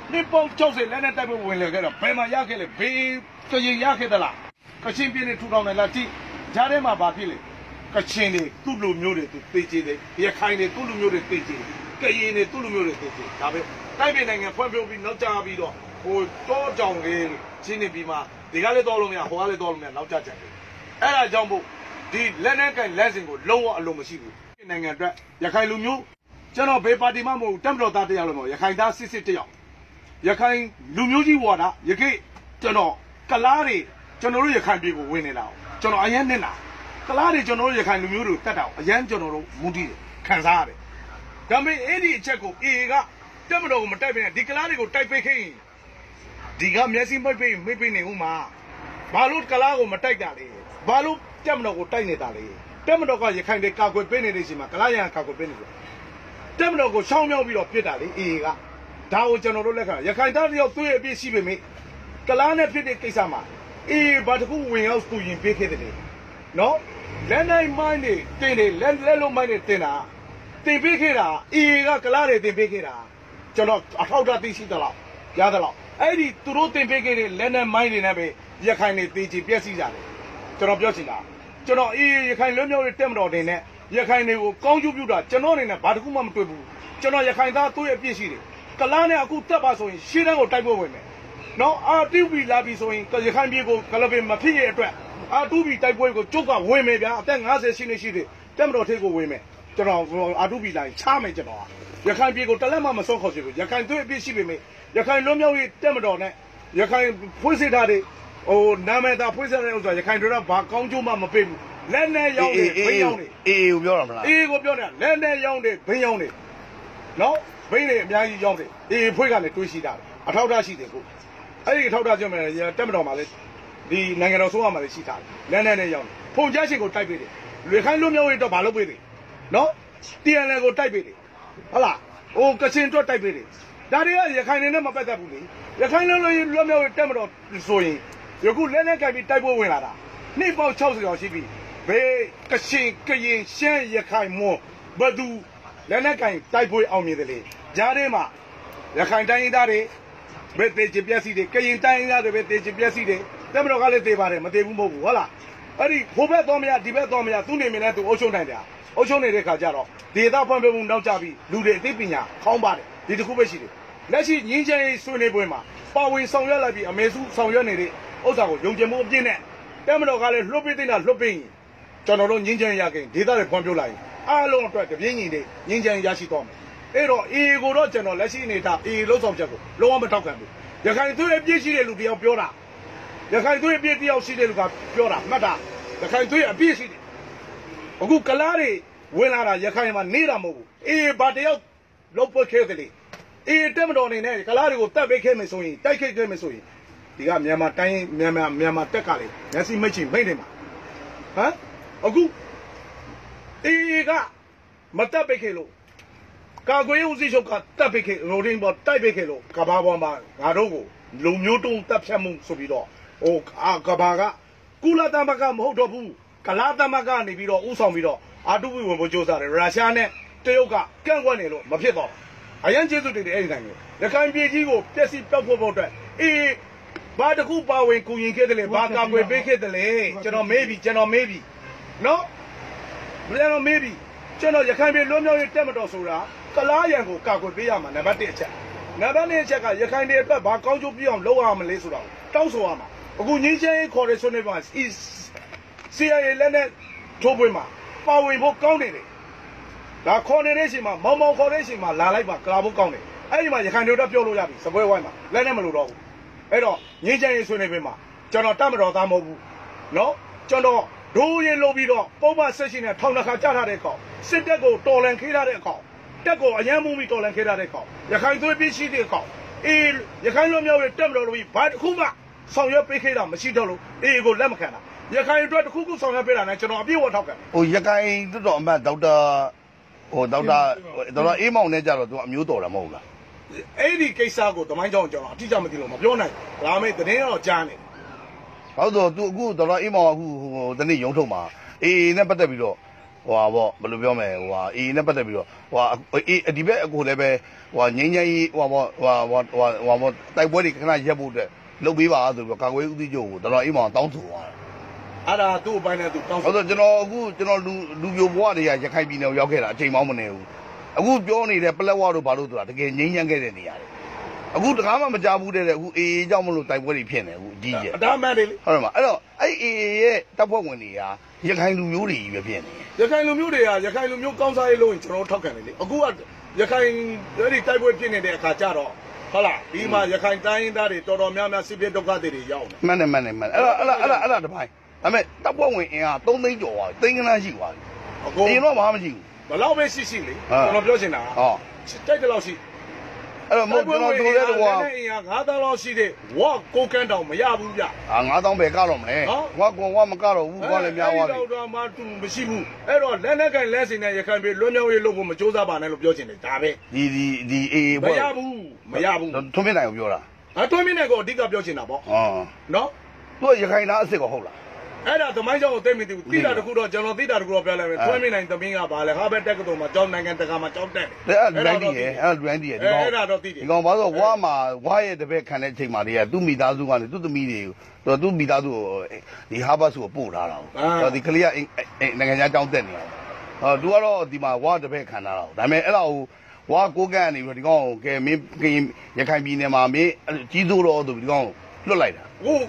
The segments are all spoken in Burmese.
你帮教授来代表问了个了，白马压开了，白这些压开的啦，个新边的土壤的垃圾，家里嘛把皮了，个钱的都路苗的都对接的，也看的都路苗的对接，个烟的都路苗的对接，大白，代表那个换票比老家比多，我多讲的今年比嘛，这个来多了没有，后来多了没有，老家讲的，哎呀，讲不，这来个来生个老啊老么辛苦，那个这也看路苗。ကျွန်တော်ဘေးပါတီမှမဟုတ်တက်မတော်သားတရားလို့မဟုတ်ရခိုင်သားစစ်စစ်တယောက်ရခိုင်လူမျိုးကြီးဝါဒရခိုင်ကျွန်တော်ကလားတွေကျွန်တော်တို့ရခိုင်ပြည်ကိုဝင်နေတာကျွန်တော်အရင်နဲ့လာကလားတွေကျွန်တော်တို့ရခိုင်လူမျိုးတွေတက်တာအရင်ကျွန်တော်တို့မူတည်တယ်ခံစားရတယ်ဒါပေမဲ့အဲ့ဒီအချက်ကိုအေကတက်မတော်ကိုမတိုက်ပဲဒီကလားတွေကိုတိုက်ပိတ်ခိုင်းဒီကမျက်စိမိတ်ပိတ်နေဦးမှာဘာလို့ကလားကိုမတိုက်တာလဲဘာလို့တက်မတော်ကိုတိုက်နေတာလဲတက်မတော်ကရခိုင်တွေကာကွယ်ပေးနေတဲ့အချိန်မှာကလားရံကာကွယ်ပေးနေတယ်တက်မတော်ကိုရှောင်းမြောက်ပြီးတော့ပြစ်တာလေအေကဒါကိုကျွန်တော်တို့လက်ခံရခိုင်သားတယောက်တွေ့အပြစ်ရှိပေမဲ့ကလားနဲ့ဖြစ်တဲ့ကိစ္စမှာအေဘာတခုဝင်ရောက်ကိုရင်ပေးခဲ့တယ်လေနော်လက်နိုင်မိုင်းနေတင်တယ်လက်လုံးမိုင်းနေတင်တာတင်ပေးခဲ့တာအေကကလားတွေတင်ပေးခဲ့တာကျွန်တော်အထောက်အထားသိရှိတယ်လို့ရတယ်လို့အဲ့ဒီသူတို့တင်ပေးခဲ့တဲ့လက်နဲ့မိုင်းတွေနဲ့ပဲရခိုင်တွေတေချီပြက်စီကြတယ်ကျွန်တော်ပြောချင်တာကျွန်တော်အေရခိုင်လွတ်မြောက်ရေးတက်မတော်တင်နဲ့ရခိုင်တွေကိုကောင်းကျိုးပြုတာကျွန်တော်အနေနဲ့ဘာတစ်ခုမှမတွေ့ဘူးကျွန်တော်ရခိုင်သားသူ့ရဲ့အပြစ်ရှိတယ်ကလားနဲ့အခုတက်ပါဆိုရင်ရှေ့တန်းကိုတိုက်ပွဲဝင်မယ်နော်အာတူဘီလာပြီဆိုရင်ရခိုင်ပြည်ကိုကလပင်မဖြစ်ရဲ့အတွက်အာတူဘီတိုက်ပွဲကိုကျုပ်ကဝင်မယ်ဗျာအသက်50ရှိနေရှိတယ်တက်မတော်ထိပ်ကိုဝင်မယ်ကျွန်တော်အာတူဘီလာရင်ချမယ်ကျွန်တော်ရခိုင်ပြည်ကိုတလက်မှမစွန့်ခေါ်ချင်ဘူးရခိုင်သူ့ရဲ့အပြစ်ရှိပေမဲ့ရခိုင်လွတ်မြောက်ရေးတက်မတော်နဲ့ရခိုင်ဖွေးစစ်ထားတဲ့ဟိုနာမည်သားဖွေးစစ်တဲ့ဥစ္စာရခိုင်တို့ကဘာကောင်းကျိုးမှမပေးဘူးလက်နဲ့ရောင်းတယ်ဘိန်းရောင်းတယ်အေးကိုပြောတာမလားအေးကိုပြောတယ်လက်နဲ့ရောင်းတယ်ဘိန်းရောင်းတယ်နော်ဘိန်းတွေအများကြီးရောင်းတယ်အေးဖွေးကလည်းတွေးရှိတာအထောက်ထားရှိတယ်ကိုအဲ့ဒီအထောက်ထားကြောင့်လည်းတက်မတော်မှာလည်းဒီနိုင်ငံတော်ဆိုရမှာလည်းရှိတာလက်နဲ့ရောင်းတယ်ဖုန်ကြားရှင်ကိုတိုက်ပေးတယ်လွေခိုင်းလွတ်မြောက်ရေးတော့ဘာလုပ်ပေးတယ်နော် TNL ကိုတိုက်ပေးတယ်ဟုတ်လားဟိုကချင်တော့တိုက်ပေးတယ်ဒါတွေကရခိုင်နေနဲ့မပတ်သက်ဘူးလေရခိုင်လွတ်မြောက်ရေးတက်မတော်ဆိုရင်ယခုလက်နဲ့ကြိုက်ပြီးတိုက်ပွဲဝင်လာတာနေ့ပေါင်း60ကျော်ရှိပြီဘေးကရှင်ကရင်ရှမ်းရခိုင်မွန်ဘဒူလက်နက်ကင်တိုက်ပွဲအောင်မြင်တယ်လေကြားထဲမှာရခိုင်တိုင်းရင်းသားတွေဘယ်တေချပြက်စီတွေကရင်တိုင်းရင်းသားတွေပဲတေချပြက်စီတွေတက်မတော်ကလည်းတေပါတယ်မတေဘူးမဟုတ်ဘူးဟုတ်လားအဲ့ဒီဟိုဘက်တော်မရဒီဘက်တော်မရသူ့နေမြင်တဲ့သူအုပ်ချုပ်နိုင်တယ်အုပ်ချုပ်နေတဲ့ခါကျတော့ဒေသဖွံ့ဖြိုးမှုနောက်ကျပြီးလူတွေအသိပညာခေါင်းပါတယ်ဒီတစ်ခုပဲရှိတယ်လက်ရှိငင်းချင်ဆွေးနွေးပွဲမှာပါဝင်ဆောင်ရွက်လိုက်ပြီးအမေစုဆောင်ရွက်နေတဲ့ဥစ္စာကိုယုံကြည်မှုအပြည့်နဲ့တက်မတော်ကလည်းလွတ်ပေးတဲ့လားလွတ်ပေးရင်ကျွန်တော်တို့ငင်းချင်ရခင်ဒေသတွေဖွံ့ဖြိုးလိုက်ရင်အားလုံးအတွက်တပြင်းညီတွေငင်းချင်ရရှိတော့မယ်အဲ့တော့အေကိုတော့ကျွန်တော်လက်ရှိအနေထားအေလုံးဆောင်ချက်ကိုလုံးဝမထောက်ခံဘူးရခိုင်သူ့ရဲ့ပြည့်ရှိတဲ့လူတယောက်ပြောတာရခိုင်သူ့ရဲ့ပြည့်တယောက်ရှိတဲ့လူကပြောတာမှတ်တာရခိုင်သူ့ရဲ့အပြည့်ရှိတယ်အခုကလားတွေဝင်လာတာရခိုင်မှာနေတာမဟုတ်ဘူးအေဘာတယောက်လုံးပွက်ခဲတယ်လေအေတက်မတော်နေနဲ့ကလားတွေကိုတက်ပေးခဲ့မယ်ဆိုရင်တိုက်ခိုက်ခဲ့မယ်ဆိုရင်ဒီကမြန်မာတိုင်းမြန်မာတက်ကလေမျက်စိမိတ်ချင်မိတ်နေမှာဟမ်အခုအေကမတက်ပေးခဲ့လို့ကာကွယ်ရေးဦးစီးချုပ်ကတက်ပေးခဲ့ရိုဒင်းပေါ်တိုက်ပေးခဲ့လို့ကဘာပေါ်မှာငါတို့ကိုလူမျိုးတုံးတပ်ဖြတ်မှုဆိုပြီးတော့ဟိုကဘာကကုလသမဂ္ဂမဟုတ်တော့ဘူးကလားသမဂ္ဂကနေပြီးတော့ဥဆောင်ပြီးတော့အာတုဝိဝင်ဖို့ကြိုးစားတယ်ရုရှားနဲ့တရုတ်ကကန့်ကွက်နေလို့မဖြစ်တော့အရန်ကျေးဇူးတင်တယ်အဲ့ဒီတိုင်းမျိုးရခိုင်ပြည်ကြီးကိုပြက်စီပောက်ဖို့အတွက်အေးဘာတခုပါဝင်ကူရင်ခဲ့တယ်လေဘာကာကွယ်ပေးခဲ့တယ်လေကျွန်တော်မေးပြီနော်ကျွန်တော်မေးပြီကျွန်တော်ရခိုင်ပြည်လွတ်မြောက်ရေးတက်မတော်ဆိုတာကလားရံကိုကာကွယ်ပေးရမှာနံပါတ်1အချက်နံပါတ်2အချက်ကရခိုင်ပြည်အတွက်ဘာကောင်းကျိုးပြအောင်လုပ်ရမလဲဆိုတာတောင်းဆိုရမှာအခုငင်းချင်းခေါ်ရဆွနေပါ CIA လက်နဲ့ထိုးပွင့်မှာပါဝင်ဖို့ကောင်းနေတယ်ဒါခေါ်နေတဲ့အချိန်မှာမောင်ခေါ်တဲ့အချိန်မှာလာလိုက်ပါကလာဖို့ကောင်းတယ်အဲ့ဒီမှာရခိုင်တွေတော့ပြောလို့ရပြီစပွဲဝိုင်းမှာလက်နဲ့မလို့တော့ဘူးအဲ့တော့ငင်းချင်းဆွနေပြင်မှာကျွန်တော်တတ်မတော်သားမဟုတ်ဘူးနော်ကျွန်တော်ဒိုးရင်လို့ပြီးတော့ပုံမှန်ဆက်ရှိနေထောင်တစ်ခါကြားထားတဲ့ကောင်စစ်တပ်ကိုတော်လန်ခေးထားတဲ့ကောင်တက်ကိုအရန်မှုပြီးတော်လန်ခေးထားတဲ့ကောင်ရခိုင်သွေးပြရှိတဲ့ကောင်အေးရခိုင်လွတ်မြောက်ရေးတက်မတော်လို့ပြီးဘာတစ်ခုမှဆောင်ရွက်ပေးခဲ့တာမရှိတော့လို့အေးကိုလက်မခံတာရခိုင်အတွက်တစ်ခုခုဆောင်ရွက်ပေးတာနဲ့ကျွန်တော်အပြည့်အဝထောက်ခံဟိုရခိုင်တော်အမတ်ဒေါက်တာအေးမောင်နဲ့ကြတော့သူအမျိုးတော်တာမဟုတ်လားအဲ့ဒီကိစ္စကိုတမိုင်းကြောင်ကျွန်တော်အတိအကျမသိလို့မပြောနိုင်ဒါမှမဟုတ်သတင်းတော့ကြားနေတယ်ဟုတ်တော့သူအခုဒေါက်တာအေးမောင်အခုဟိုတနေ့ရုံးထုတ်မှာအေးနဲ့ပတ်သက်ပြီးတော့ဟ ဟိုဟာပေါ့ဘယ်လိုပြောမလဲဟိုဟာအေးနဲ့ပတ်သက်ပြီးတော့ဟိုဟာအေးဒီဘက်အကိုလည်းပဲဟိုဟာငင်းငင်းကြီးဟိုဟာပေါ့တိုက်ပွဲတွေခဏရက်ဖို့အတွက်လုပ်ပေးပါဆိုပြီးတော့ကာကွယ်ဦးစီးချုပ်ကိုတော်တော်အေးမောင်တောင်းဆိုသွားတယ်အဲ့ဒါသူ့အပိုင်းနဲ့သူတောင်းဆိုဟုတ်ဆိုကျွန်တော်လူပြိုဘွားတွေကရခိုင်ပြည်နယ်ကိုရောက်ခဲ့တာအချိန်မောင်းမနေဘူးအခုပြောနေတဲ့ပလက်ဝတို့ဘာလို့ဆိုတာတကယ်ငြိမ်းချမ်းခဲ့တဲ့နေရာတွေအခုတကားမှမကြဘူးတဲ့အခုအေးကြောင့်မလို့တိုက်ပွဲတွေဖြစ်နေအခုအကြီးကျယ်အတားမှန်တယ်လေဟုတ်တယ်မအဲ့တော့အဲ့အေးရဲ့တပ်ဖွဲ့ဝင်တွေကရခိုင်လူမျိုးတွေကြီးပဲဖြစ်နေရခိုင်လူမျိုးတွေကရခိုင်လူမျိုးကောင်းစားရေးလို့ကျွန်တော်ထောက်ခံတယ်လေအခုကရခိုင်အဲ့ဒီတိုက်ပွဲဖြစ်နေတဲ့အခါကျတော့ဟုတ်လားဒီမှာရခိုင်တိုင်းရင်းသားတွေတော်တော်များများစစ်ပြေဒုက္ခတွေရောက်နေမှန်တယ်အဲ့ဒါတပိုင်းဒါပေမဲ့တပ်ဖွဲ့ဝင်အင်အား3သိန်းကျော်သွားပြီသိန်းကနန်းရှိသွားပြီအခုအရင်တော့ဘာမှမရှိဘူးဘယ်လောက်ပဲရှိလေကျွန်တော်ပြောချင်တာတိုက်တယ်လို့ရှိအဲ့တော့မဟုတ်ကျွန်တော်တို့လည်းတော့အင်အား9000လောက်ရှိတဲ့ဝါကိုကန်းတောင်မရဘူးဗျ9000ပဲကတော့မလဲဝါမကတော့ဘူးဘာလည်းများသွားပြီအဲ့တော့မှသူမရှိဘူးအဲ့တော့လက်နဲ့ကင်လက်စင်နဲ့ရခိုင်ပြည်လွတ်မြောက်ရေးလုပ်ဖို့မကြိုးစားပါနဲ့လို့ပြောချင်တယ်ဒါပဲဒီအေးမရဘူးထွန်းမြင့်နိုင်ကိုပြောတာထွန်းမြင့်နိုင်ကိုအဓိကပြောချင်တာပေါ့နော်သူရခိုင်သားအစ်စ်ကိုဟုတ်လားအဲ့ဒါသမိုင်းကြောင့်သိမသိဘူးတိတာတခုတော့ကျွန်တော်တိတာတခုတော့ပြောလိုက်မယ်ထွန်းမြင့်နိုင်သမင်းကပါလဲဟာဘက်တက်ကတော်မှာကျောင်းနိုင်ငံတကာမှာကျောင်းတက်တယ်အဲ့ဒါလူရန်တီရဲ့ဒီကောင်အဲ့ဒါတော့သိတယ်ဒီကောင်ဘာလို့ဝါရဲ့တပည့်ခံတဲ့အချိန်မှာတည်းကသူ့မိသားစုကနေသူ့သမီးတွေကိုသူ့မိသားစုကိုဒီဟာဘတ်စုကိုပို့ထားတာဟုတ်ဒီကလေးကနိုင်ငံခြားကျောင်းတက်နေတာသူကတော့ဒီမှာဝါတပည့်ခံထားတာဒါပေမဲ့အဲ့ဒါကိုဝါကိုကန့်နေပြီးတော့ဒီကောင်ကိုကဲမင်းရခိုင်ပြည်နယ်မှာမင်းကြီးစိုးတော့ဆိုပြီးဒီကောင်ကိုလွတ်လိုက်တာဟုတ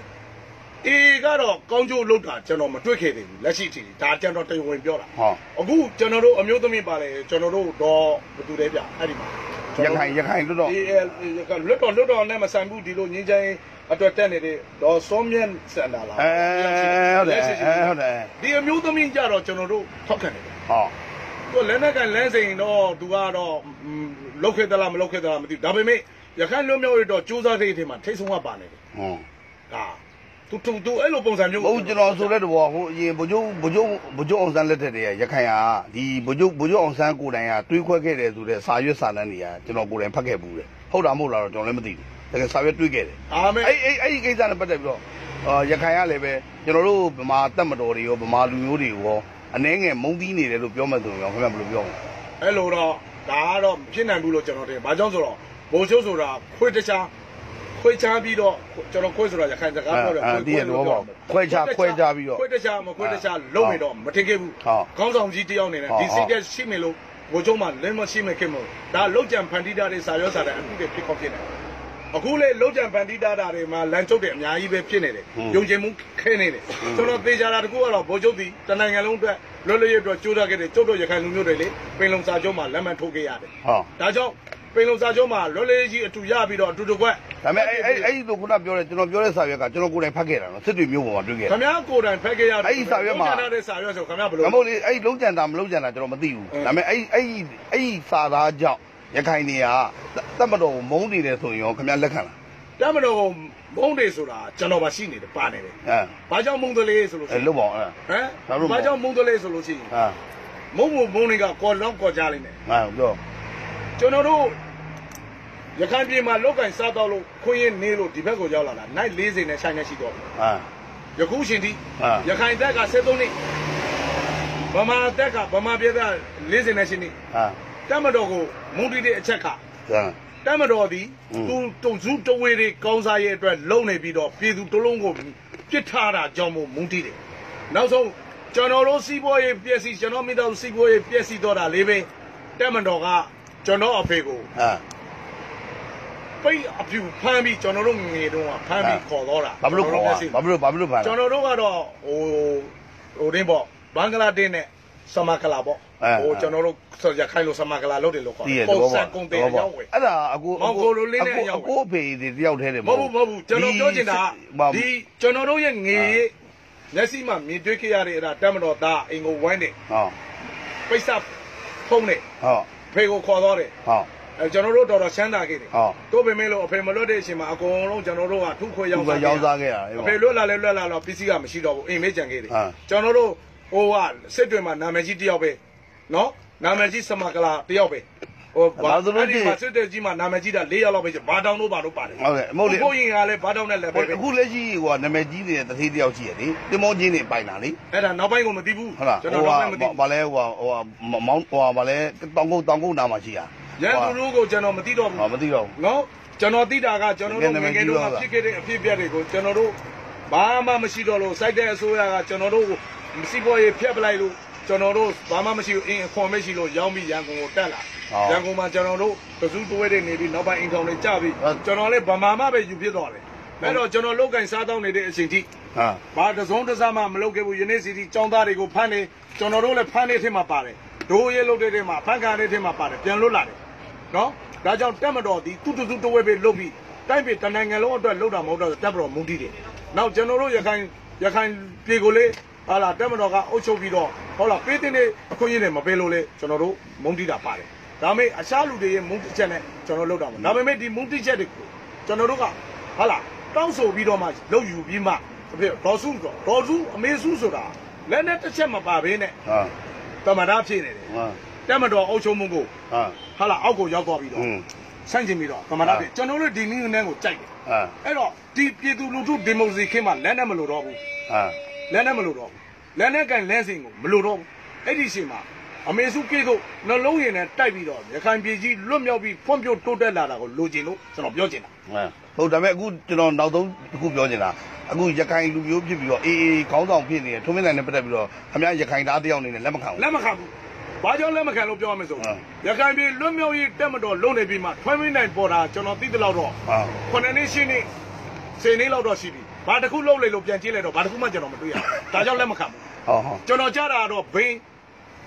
်အေးကတော့ကောင်းကျိုးလုပ်တာကျွန်တော်မတွေ့ခဲ့သေးဘူးလက်ရှိအချိန်ဒါကျွန်တော်တရားဝင်ပြောတာအခုကျွန်တော်တို့အမျိုးသမီးပါလေကျွန်တော်တို့တော့ဘယ်သူလဲဗျအဲ့ဒီမှာရခိုင်လွတ်တော့လွတ်တော့နဲ့မဆိုင်ဘူးဒီလိုငင်းချိုင်းအတွက်တက်နေတဲ့ဒေါ်စောမြင့်စန္ဒာလာဟုတ်တယ်ဒီအမျိုးသမီးကြတော့ကျွန်တော်တို့ထောက်ခံတယ်သူလက်နဲ့ကန်လမ်းစိန်တော့သူကတော့လုတ်ခဲ့သလားမလုတ်ခဲ့သလားမသိဘူးဒါပေမဲ့ရခိုင်လွတ်မြောက်ရေးတော့စူးစမ်းတဲ့အထက်မှာထိတ်ဆုံးကပါနေတယ်ဒါသူအဲ့လိုပုံစံမျိုးဟုတ်ကျွန်တော်ဆိုတဲ့တော့ဟိုအရင်ဗိုလ်ချုပ်အောင်ဆန်းလက်ထက်တည်းရခိုင်ဟာဒီဗိုလ်ချုပ်အောင်ဆန်းကိုယ်တိုင်ကတွေးခွဲခဲ့တယ်ဆိုတဲ့စာရွက်စာတမ်းတွေကကျွန်တော်ကိုယ်တိုင်ဖတ်ခဲ့ဘူးတယ်ဟုတ်တာမဟုတ်လားတော့ကျွန်တော်လည်းမသိဘူးတကယ်စာရွက်တွေးခဲ့တယ်အဲ့ဒီကိစ္စနဲ့ပတ်သက်ပြီးတော့ရခိုင်ကလည်းပဲကျွန်တော်တို့ဗမာတပ်မတော်တွေရောဗမာလူမျိုးတွေရောအနှဲငယ်မုန်းတီးနေတယ်လို့ပြောမှဆိုရင်ခင်ဗျဘယ်လိုပြောမလဲအဲ့လိုတော့ဒါကတော့ဖြစ်နိုင်ဘူးလို့ကျွန်တော်ထင်ဘာကြောင့်ဆိုတော့ဗိုလ်ချုပ်ဆိုတာခွေးတခြားပြီးတော့ကျွန်တော်ခွေးဆိုတာရခိုင်စကားပြောတယ်ခွေးချပြီးတော့ခွေးတခြားလုံးနေတော့မထင်ခဲ့ဘူးခေါင်းဆောင်ကြီးတယောက်နေတယ်ဒီစိတ်ကရှိမယ်လို့ဗိုလ်ချုပ်မှလည်းမရှိမယ်ခင်မို့ဒါလောက်ကြံဖန်တီးတာတွေစာရွက်စာတမ်းအမှုတွေဖြစ်ဖြစ်နေတယ်အခုလေလောက်ကြံဖန်တီးတာတွေမှာလမ်းကျုပ်တယ်အများကြီးပဲဖြစ်နေတယ်ယုံကြည်မှုခဲနေတယ်ကျွန်တော်သေချာတာတကူကတော့ဗိုလ်ချုပ်ဒီတနိုင်ငံလုံးအတွက်လွတ်လပ်ရေးအတွက်ကြိုးစားခဲ့တယ်ကျုပ်တို့ရခိုင်လူမျိုးတွေလေပင်လုံစာချုပ်မှာလက်မှတ်ထိုးခဲ့ရတယ်ဒါကြောင့်ပင်လုံစာချုပ်မှာလွတ်လပ်ရေးကြီးအတူရပြီးတော့အတူတကွက်ဒါပေမဲ့အဲ့ဒီလိုခုနပြောတဲ့ကျွန်တော်ပြောတဲ့စာရွက်ကကျွန်တော်ကိုယ်တိုင်ဖတ်ခဲ့တာနော်စစ်တွေမျိုးပေါ်မှာတွေ့ခဲ့တယ်ခင်ဗျားကိုယ်တိုင်ဖတ်ခဲ့ရတယ်အဲ့ဒီစာရွက်မှာလုံးကြတဲ့စာရွက်ဆိုခင်ဗျားဘယ်လိုမဟုတ်လေအဲ့ဒီလုံးကြံတာမလုံးကြံတာကျွန်တော်မသိဘူးဒါပေမဲ့အဲ့ဒီစာသားကြောင့်ရခိုင်နေကတပ်မတော်ကိုမုန်းနေတယ်ဆိုရင်ရောခင်ဗျားလက်ခံလားတပ်မတော်ကိုမုန်းတယ်ဆိုတာကျွန်တော်ပါရှိနေတယ်ပါနေတယ်ဘာကြောင့်မုန်းတယ်လဲဆိုလို့ရှိရင်လုတ်ပါအောင်ဘာကြောင့်မုန်းတယ်လဲဆိုလို့ရှိရင်မုန်းနေကကော်လောက်ကော်ကြလိမ့်မယ်ပြောကျွန်တော်တို့ရခိုင်ပြည်မှာလောက်ကင်စားတော့လို့ခွင့်ရနေလို့ဒီဘက်ကိုရောက်လာတာနိုင်40နဲ့ဆိုင်နဲ့ရှိတော့ယခုရှင်ဒီရခိုင်တက်က73နှစ်ဗမာပြည်က40နဲ့ရှင်နှစ်တပ်မတော်ကိုမုန်းတီးတဲ့အချက်ကတပ်မတော်ဒီသူတုံစုတဝေတွေကောင်းစားရဲ့အတွက်လုံနေပြီးတော့ပြည်သူတလုံးကိုပြစ်ထားတာကြောင့်မို့မုန်းတီးတယ်နောက်ဆုံးကျွန်တော်တို့စီးပွားရေးပျက်စီးကျွန်တော်မိသားစုစီးပွားရေးပျက်စီးတော့တာလေးပဲတပ်မတော်ကကျွန်တော်အဖေကိုပိတ်အပြူဖမ်းပြီးကျွန်တော်တို့ငယ်တုန်းကဖမ်းပြီးခေါ်တော့တာဘာလို့ဖမ်းကျွန်တော်တို့ကတော့ဟိုတင်းပေါ့ဘင်္ဂလားဒေ့ရှ်နဲ့ဆမာကလာပေါ့ကျွန်တော်တို့ရခိုင်လိုဆမာကလာလုပ်တယ်လို့ခေါ်တယ်ပုံစံကုန်တယ်ရောက်ဝယ်အဲ့ဒါအကိုအဖေဒီတယောက်တည်းတယ်မဟုတ်ဘူးကျွန်တော်ပြောချင်တာဒီကျွန်တော်တို့ရဲ့ငယ်မျက်စိမှမြင်တွေ့ခဲ့ရတဲ့အဲ့ဒါတက်မတော်သားအင်ကိုဝိုင်းတယ်ပိတ်စဖုံးတယ်ဖေကိုခေါ်တော့တယ်ကျွန်တော်တို့တော်ချမ်းသာခဲ့တယ်တို့ပေမဲ့လို့အဖေမလွတ်တဲ့အချိန်မှာအကုန်လုံးကျွန်တော်တို့ကထုခွဲရောက်စားခဲ့တာအဖေလွတ်လာတော့ပစ္စည်းကမရှိတော့ဘူးအိမ်မေးကြံခဲ့တယ်ကျွန်တော်တို့ဟိုကစစ်တွေမှာနာမည်ကြီးတယောက်ပဲနော်နာမည်ကြီးစမကလာတယောက်ပဲဟ ဒီမှာစစ်တဲ့ကြီးမှာနာမည်ကြီးတာ4ယောက်လောက်ပဲဘာတောင်တို့ဘာတို့ပါတယ်ဟုတ်ကဲ့မဟုတ်လေကိုရင်ကလည်းဘာတောင်နဲ့လည်းပဲအခုလက်ရှိဟိုနာမည်ကြီးနေတဲ့တတိတယောက်ရှိရလေတင်မောချင်းနေပိုင်တာလေအဲ့ဒါနောက်ပိုင်းကိုမသိဘူးကျွန်တော်နောက်ပိုင်းမသိဘာလဲဟိုမောင်းဟိုဘာလဲတောင်ကုန်းနာမှာရှိရရန်သူတို့ကိုကျွန်တော်မသိတော့ဘူးမသိတော့ဘူးနော်ကျွန်တော်သိတာကကျွန်တော်တို့ငယ်တို့ကဖြစ်ခဲ့တဲ့အဖြစ်အပျက်တွေကိုကျွန်တော်တို့ဘာမှမရှိတော့လို့စိုက်တဲ့အစိုးရကကျွန်တော်တို့စီးပွားရေးဖျက်ပလိုက်လို့ကျွန်တော်တို့ဘာမှမရှိဘူးအင်းအခွန်မရှိလို့ရောင်းပြီးရန်ကုန်ကိုတက်လာရန်ကုန်မှာကျွန်တော်တို့တစုတွဲတွေနေပြီးနောက်ပိုင်းအင်ထောင်တွေကြပြီးကျွန်တော်လည်းဗမာမှပဲယူဖြစ်သွားတယ်အဲ့တော့ကျွန်တော်လောက်ကင်စားတောင်းနေတဲ့အချိန်ထိဘာတစုံတစမှမလုပ်ခဲ့ဘူးယနေ့စီတီចောင်းသားတွေကိုဖမ်းနေကျွန်တော်တို့လည်းဖမ်းနေထင်မှာပါတယ်ဒိုးရဲလုပ်တဲ့ထဲမှာဖမ်းခံနေထင်မှာပါတယ်ပြန်လွတ်လာတယ်နော်ဒါကြောင့်တက်မတော်ဒီတူတူတွဲပြီးလုပ်ပြီးတိုင်းပြည်တနိုင်ငံလုံးအတွက်လုပ်တာမဟုတ်တော့တက်မတော်မုန်းတီးတယ်နောက်ကျွန်တော်တို့ရခိုင်ပြည်ကိုလေဟာလာတက်မတော်ကအုပ်ချုပ်ပြီးတော့ဟုတ်လားပေးတဲ့အခွင့်အရေးတွေမပေးလို့လေကျွန်တော်တို့မုန်းတီးတာပါတယ်ဒါပေမဲ့အရှားလူတွေရဲ့မုန်းတီးချက်နဲ့ကျွန်တော်လုပ်တာပါဒါပေမဲ့ဒီမုန်းတီးချက်တွေကိုကျွန်တော်တို့ကဟာလာတောင်းဆိုပြီးတော့မှလုပ်ယူပြီးမှဖြစ်ဒေါ်စုအမေစုဆိုတာလက်နဲ့တစ်ချက်မပါဘဲနဲ့တမနာဖြစ်နေတယ်တက်မတော်အုပ်ချုပ်မှုကိုဟာလာအောက်ကိုရောက်သွားပြီးတော့ဆန့်ကျင်ပြီးတော့တမနာဖြစ်ကျွန်တော်တို့ဒီနည်းနဲ့ကိုကြိုက်တယ်အဲ့တော့ဒီပြည်သူလူထုဒီမိုကရေစီခင်းမှာလက်နဲ့မလို့တော့ဘူးလက်နဲ့မလို့တော့ဘူးလက်နဲ့ကန်လဲစင်ကိုမလို့တော့ဘူးအဲ့ဒီချိန်မှာအမေစုကေတို့နှလုံးရည်နဲ့တိုက်ပြီးတော့ရခိုင်ပြည်ကြီးလွတ်မြောက်ပြီးဖွံ့ဖြိုးတိုးတက်လာတာကိုလိုချင်လို့ကျွန်တော်ပြောချင်တာဟုတ်ဒါပေမဲ့အခုကျွန်တော်နောက်ဆုံးတစ်ခုပြောချင်တာအခုရခိုင်လူမျိုးဖြစ်ပြီးတော့အေးခေါင်းဆောင်ဖြစ်နေတဲ့ထုံးမင်းနိုင်နဲ့ပတ်သက်ပြီးတော့ခင်ဗျားရခိုင်သားတယောက်အနေနဲ့လက်မခံဘူးလက်မခံဘူးဘာကြောင့်လက်မခံလို့ပြောရမလဲဆိုရခိုင်ပြည်လွတ်မြောက်ရေးတက်မတော်လုံနေပြီးမှထွန်းမင်းနိုင်ပေါ်တာကျွန်တော်သိတဲ့လောက်တော့9နှစ်10နှစ်10နှစ်လောက်တော့ရှိပြီဘာတစ်ခုလုပ်လေလို့ပြန်ကြည့်လိုက်တော့ဘာတစ်ခုမှကျွန်တော်မတွေ့ရဘူးဒါကြောင့်လက်မခံဘူးကျွန်တော်ကြားတာတော့ဘင်း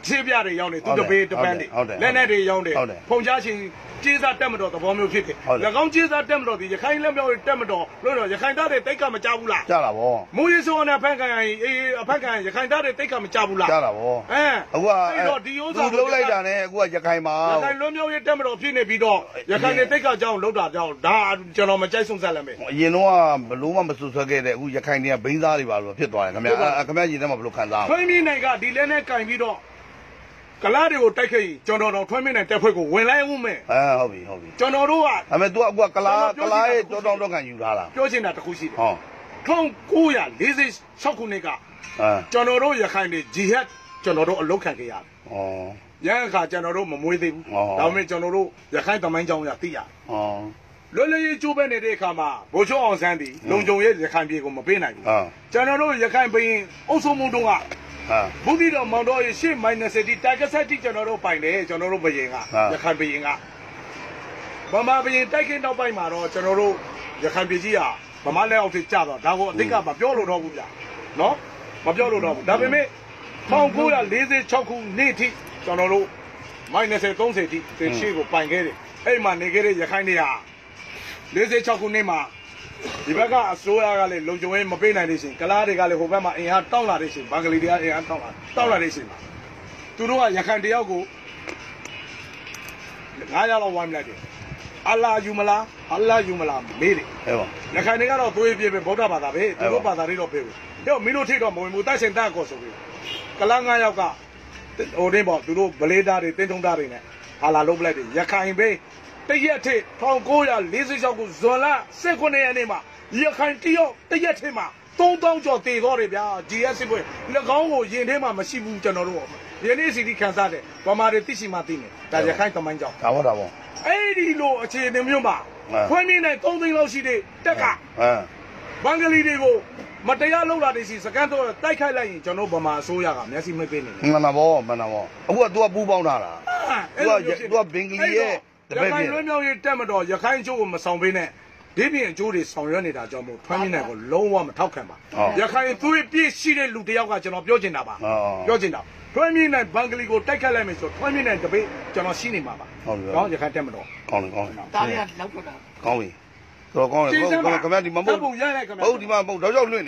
ခြေပြတွေရောက်နေသူတပေးတပန်းတွေလက်နဲ့တွေရောက်နေဖုန်ချချင်းကျေးစားတက်မတော်သဘောမျိုးဖြစ်တယ်၎င်းကျေးစားတက်မတော်ဒီရခိုင်လက်မြောက်ရေးတက်မတော်လို့တော့ရခိုင်သားတွေတိတ်ကမကြဘူးလားကြတာဗောမူရီဆိုနဲ့ဖန်ခံရင်အေးအဖန်ခံရခိုင်သားတွေတိတ်ကမကြဘူးလားကြတာဗောအခုကအဲ့တော့ဒီဥစ္စာကိုလုံးလိုက်တာနဲ့အခုကရခိုင်မှာရခိုင်လွတ်မြောက်ရေးတက်မတော်ဖြစ်နေပြီးတော့ရခိုင်တွေတိတ်ကကြောင်းလောက်တာကြောင်းဒါကျွန်တော်မကြိုက်ဆုံးဆက်လက်မယ်အရင်တော့ဘလို့မှမဆွဆွဲခဲ့တဲ့အခုရခိုင်တွေကဘိန်းသားတွေပါလို့ဖြစ်သွားတယ်ခင်ဗျာခင်ဗျာရင်ထဲမှာဘလို့ခံစားအောင်ထွန်းမင်းနိုင်ကဒီလက်နဲ့ကင်ပြီးတော့ကလားတွေကိုတိုက်ခဲ့ရင်ကျွန်တော်တို့ထွန်းမင်းနိုင်တက်ဖွဲ့ကိုဝင်လိုက်ဦးမယ်ဟုတ်ပြီကျွန်တော်တို့ကဒါပေမဲ့ तू ကကလားရဲ့ကြောတောင်းတော့ခံယူထားတာပြောချင်တာတစ်ခုရှိတယ်1946ခုနှစ်ကကျွန်တော်တို့ရခိုင်တွေဂျီဟက်ကျွန်တော်တို့အလုတ်ခံခဲ့ရတယ်ရန်ခါကျွန်တော်တို့မမွေးသေးဘူးဒါပေမဲ့ကျွန်တော်တို့ရခိုင်သမိုင်းကြောင်းရသိရတယ်လွတ်လပ်ရေးကျိုးပဲနေတဲ့အခါမှာဗိုလ်ချုပ်အောင်ဆန်းသည်လုံခြုံရေးရခိုင်ပြည်ကိုမပေးနိုင်ဘူးကျွန်တော်တို့ရခိုင်ပြည်အုပ်စုမှုတုန်းကဘုဒ္ဓတော်မောင်တော်ရဲ့ရှေ့မိုင်းနယ်စတီတာကဆက်တီကျွန်တော်တို့ပိုင်တယ်ကျွန်တော်တို့ဘယင်ကရခိုင်ဘယင်ကဗမာဘယင်တိုက်ခိုက်နောက်ပိုင်းမှာတော့ကျွန်တော်တို့ရခိုင်ပြည်ကြီးဟာဗမာလက်အောက်ထိကျတော့ဒါကိုအတိတ်ကမပြောလို့တော့ဘူးဗျာနော်မပြောလို့တော့ဘူးဒါပေမဲ့1946ခုနှစ်ထိကျွန်တော်တို့မိုင်းနယ်30ထိဒီရှေ့ကိုပိုင်ခဲ့တယ်အဲ့မှာနေခဲ့တဲ့ရခိုင်တွေဟာ46ခုနှစ်မှာဒီဘက်ကအစိုးရကလည်းလုံခြုံရေးမပေးနိုင်တဲ့ရှင်ကလားတွေကလည်းဟိုဘက်မှာအင်အားတောင်းလာတဲ့ရှင်ဘင်္ဂလီတွေကအင်အားတောင်းလာတဲ့ရှင်သူတို့ကရခိုင်တယောက်ကို900လောက်ဝိုင်းလိုက်တယ်အလာယူမလားမေးတယ်ဟုတ်ပါရခိုင်တွေကတော့သွေးပြေပဲဗုဒ္ဓဘာသာပဲသူတို့ဘာသာတွေတော့ပေးဘူးတော့မင်းတို့ထိတော့မဝင်ဘူးတိုက်ဆိုင်တက်ကောဆိုပြီးကလား9ယောက်ကဟိုတင်းပေါ့သူတို့ဗလေးသားတွေတင်းထုံးသားတွေနဲ့ဟာလာလုံးပလိုက်တယ်ရခိုင်ပဲတရက်ထိ1946ခုဇွန်လ19ရက်နေ့မှာရခိုင်တယောက်တရက်ထိမှာ3000ကျော်တည်သွားတယ်ဗျာ GS ပွဲ၎င်းကိုရင်ထဲမှာမရှိဘူးကျွန်တော်တို့ယနေ့စီတီခံစားတယ်ဗမာတွေသိရှိမှသိနေဒါရခိုင်သမိုင်းကြောင်းဒါပေါ့အဲ့ဒီလိုအခြေအနေမျိုးမှာခွင့်မြင့်နဲ့3သိန်းလောက်ရှိတဲ့တက်ကဘင်္ဂလီတွေကိုမတရားလုပ်လာတဲ့စီစကန်တော့တိုက်ခိုက်လိုက်ရင်ကျွန်တော်ဗမာအစိုးရကမျက်စိမပေးနေမှန်ပါဗောအခုက तू ကပူးပေါင်းတာလား तू ကဘင်္ဂလီရဲ့ရခိုင်လွတ်မြောက်ရေးတက်မတော်ရခိုင်ကျိုးကိုမဆောင်ပေးနဲ့ဒီပြင်အကျိုးတွေဆောင်ရွက်နေတာကြောင့်မို့ထွန်းမြင့်နိုင်ကိုလုံးဝမထောက်ခံပါရခိုင်သွေးပြည့်ရှိတဲ့လူတယောက်ကကျွန်တော်ပြောချင်တာပါပြောချင်တာထွန်းမြင့်နိုင်ဘင်္ဂလီကိုတိုက်ခတ်လိုက်မယ်ဆိုထွန်းမြင့်နိုင်တပိတ်ကျွန်တော်ရှိနေမှာပါနော်ရခိုင်တက်မတော်ကောင်းတယ်ဒါတွေကလောက်တော့ကောင်းပြီတော့ကောင်းတယ်ခင်ဗျာဒီမှာမဟုတ်ပုံရလိုက်ခင်ဗျာဟုတ်ဒီမှာမဟုတ်တော့ကြောက်လွင့်